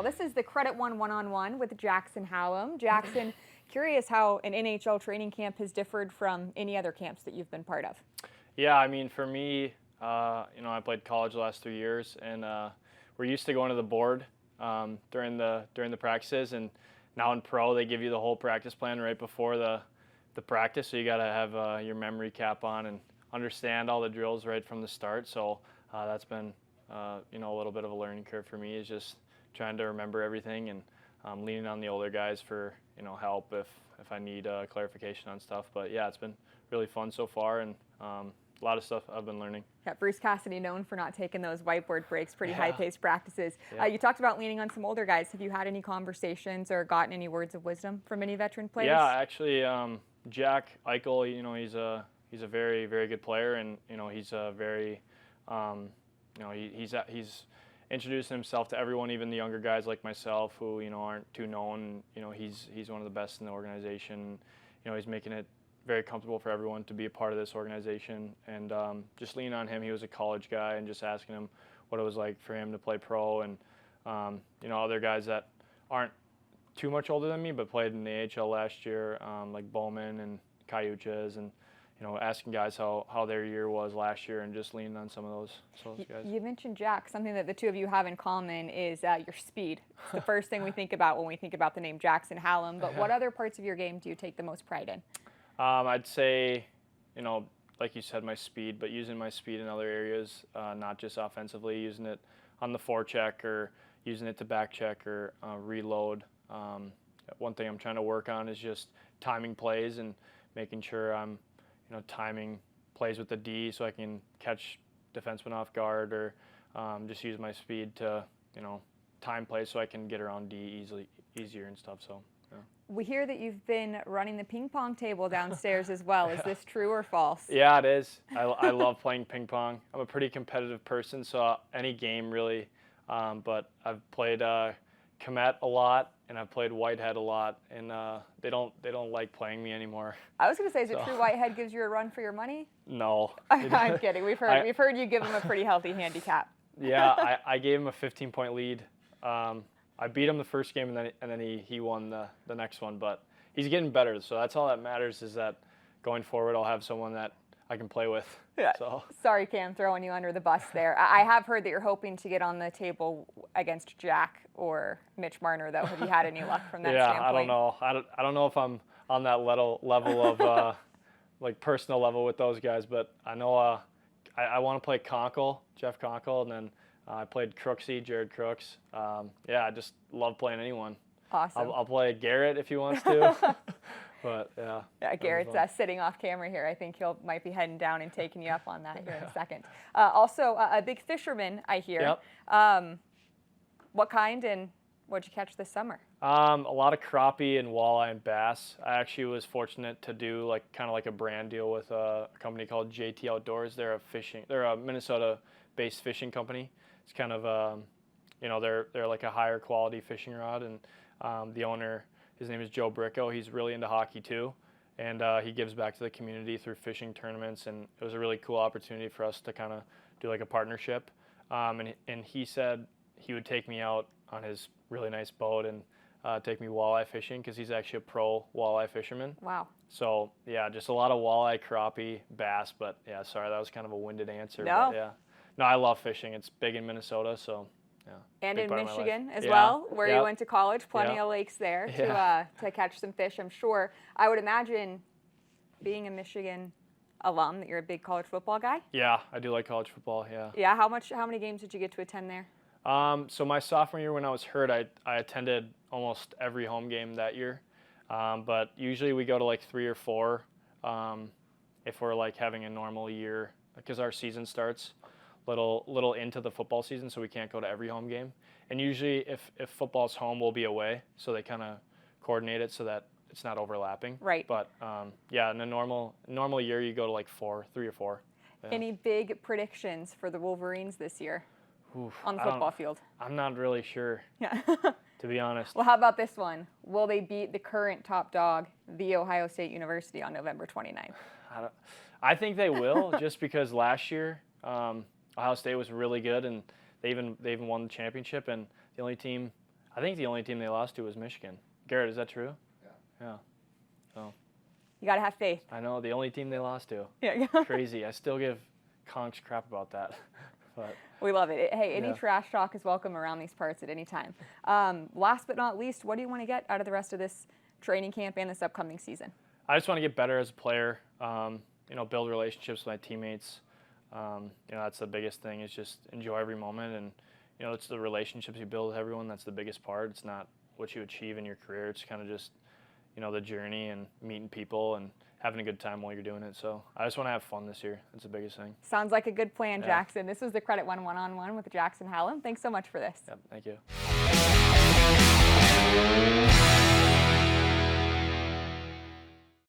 Well, this is the Credit One one-on-one with Jackson Hallum. Jackson, curious how an NHL training camp has differed from any other camps that you've been part of. Yeah, I mean, for me, I played college the last 3 years, and we're used to going to the board during the practices, and now in pro they give you the whole practice plan right before the practice, so you got to have your memory cap on and understand all the drills right from the start. So that's been a little bit of a learning curve for me, is just trying to remember everything and leaning on the older guys for help if I need clarification on stuff. But yeah, it's been really fun so far, and a lot of stuff I've been learning. Yeah, Bruce Cassidy known for not taking those whiteboard breaks, pretty high-paced practices. Yeah. You talked about leaning on some older guys. Have you had any conversations or gotten any words of wisdom from any veteran players? Yeah, actually, Jack Eichel, he's a very, very good player, and he's a very, he's introducing himself to everyone, even the younger guys like myself who aren't too known. He's one of the best in the organization. He's making it very comfortable for everyone to be a part of this organization, and just leaning on him. He was a college guy, and just asking him what it was like for him to play pro, and other guys that aren't too much older than me but played in the AHL last year, like Bowman and Cayuchas, and asking guys how their year was last year, and just leaning on some of those guys. You mentioned Jack. Something that the two of you have in common is your speed. It's the first thing we think about when we think about the name Jackson Hallum. But what other parts of your game do you take the most pride in? I'd say, like you said, my speed, but using my speed in other areas, not just offensively, using it on the forecheck or using it to back check or reload. One thing I'm trying to work on is just timing plays and making sure I'm, timing plays with the D so I can catch defensemen off guard, or just use my speed to, time plays so I can get around D easier and stuff. So. Yeah. We hear that you've been running the ping pong table downstairs as well. Is this true or false? Yeah, it is. I love playing ping pong. I'm a pretty competitive person, so any game really. But I've played Komet a lot, and I've played Whitehead a lot, and they don't like playing me anymore. I was going to say, is it true Whitehead gives you a run for your money? No. I'm kidding. We've heard you give him a pretty healthy handicap. Yeah, I gave him a 15-point lead. I beat him the first game, and then he won the next one. But he's getting better, so that's all that matters, is that going forward I'll have someone that I can play with. Yeah. So. Sorry, Cam, throwing you under the bus there. I have heard that you're hoping to get on the table against Jack or Mitch Marner, though. Have you had any luck from that standpoint? I don't know. I don't know if I'm on that level of like personal level with those guys, but I know I want to play Jeff Conkle, and then I played Crooksy, Jared Crooks. I just love playing anyone. Awesome. I'll play Garrett if he wants to. But yeah, Garrett's sitting off camera here. I think he'll might be heading down and taking you up on that here in a second. Also, a big fisherman, I hear. Yep. What kind, and what'd you catch this summer? A lot of crappie and walleye and bass. I actually was fortunate to do kind of like a brand deal with a company called JT Outdoors. They're a Minnesota-based fishing company. It's kind of they're like a higher quality fishing rod, and the owner, his name is Joe Bricko. He's really into hockey too, and he gives back to the community through fishing tournaments, and it was a really cool opportunity for us to kind of do like a partnership. And he said he would take me out on his really nice boat and take me walleye fishing, because he's actually a pro walleye fisherman. Wow. So yeah, just a lot of walleye, crappie, bass. But yeah, sorry, that was kind of a winded answer. No. But yeah, no, I love fishing. It's big in Minnesota, so. Yeah, and in Michigan as well, where you went to college. Plenty of lakes there to catch some fish, I'm sure. I would imagine, being a Michigan alum, that you're a big college football guy. Yeah, I do like college football, yeah. Yeah, how many games did you get to attend there? So my sophomore year when I was hurt, I attended almost every home game that year. But usually we go to like 3 or 4 if we're like having a normal year, because our season starts little into the football season, so we can't go to every home game. And usually if football's home, we'll be away, so they kind of coordinate it so that it's not overlapping. Right. But in a normal year, you go to like 3 or 4. Yeah. Any big predictions for the Wolverines this year? Oof, on the football field? I'm not really sure. Yeah. To be honest. Well, how about this one? Will they beat the current top dog, The Ohio State University, on November 29th? I think they will, just because last year Ohio State was really good, and they even won the championship, and the only team I think the only team they lost to was Michigan. Garrett, is that true? Yeah. So. You got to have faith. I know, the only team they lost to. Yeah. Crazy. I still give conks crap about that. But we love it. Hey, any trash talk is welcome around these parts at any time. Last but not least, what do you want to get out of the rest of this training camp and this upcoming season? I just want to get better as a player, build relationships with my teammates. That's the biggest thing, is just enjoy every moment. And, it's the relationships you build with everyone that's the biggest part. It's not what you achieve in your career. It's kind of just, the journey and meeting people and having a good time while you're doing it. So I just want to have fun this year. That's the biggest thing. Sounds like a good plan, Jackson. This was the Credit One one-on-one with Jackson Hallum. Thanks so much for this. Yep, thank you.